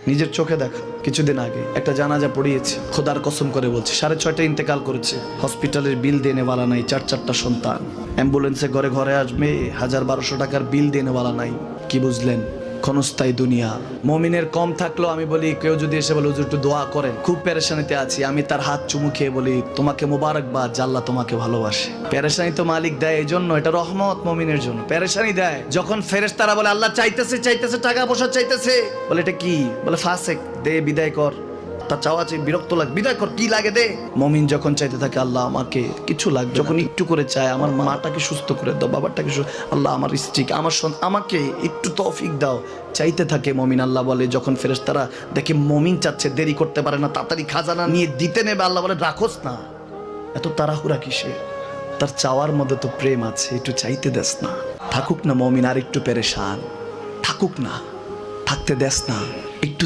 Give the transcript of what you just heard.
নিজের চোখে দেখা কিছুদিন আগে একটা জানাজা পড়িয়েছে, খোদার কসম করে বলছে 6:30 ইন্তেকাল করেছে। হসপিটালের বিল দেনেওয়ালা নাই, 4 সন্তান, অ্যাম্বুলেন্সে ঘরে ঘরে আসবে, 1000-1200 টাকার বিল দেনেওয়ালা নাই। কি বুঝলেন? ক্ষণস্থায়ী দুনিয়া। মমিনের কম থাকলেও আমি বলি, কেউ যদি এসে বলে হুজুর একটু দোয়া করেন, খুব পেরেশানিতে আছি, আমি তার হাত চুমু খেয়ে বলি তোমাকে মোবারকবাদ, আল্লাহ তোমাকে ভালোবাসে। পেরেশানি তো মালিক দেয়, এই জন্য এটা রহমত মমিনের জন্য। পেরেশানি দেয় যখন ফেরেশতারা বলে আল্লাহ চাইতেছে টাকা পয়সা চাইতেছে, বলে এটা কি? বলে ফাসেক, দে বিদায় কর। তার চাওয়া চাই, বিরক্ত লাগে, বিদায় কর, কি লাগে দে। মমিন যখন চাইতে থাকে আল্লাহ আমাকে কিছু লাগবে, যখন একটু করে চায় আমার মাটাকে সুস্থ করে দাও, বাবাটাকে আল্লাহ আমার স্ত্রীকে, আমার আমাকে একটু তৌফিক দাও, চাইতে থাকে মমিন। আল্লাহ বলে যখন ফেরেশতারা দেখে মমিন চাচ্ছে, দেরি করতে পারে না, তাড়াতাড়ি খাজানা নিয়ে দিতে নেবে, আল্লাহ বলে রাখোস না, এত তাড়াহুড়া কিসে? তার চাওয়ার মধ্যে তো প্রেম আছে, একটু চাইতে দেস না। থাকুক না মমিন আর একটু পেরেশান, থাকুক না, থাকতে দেস না, একটু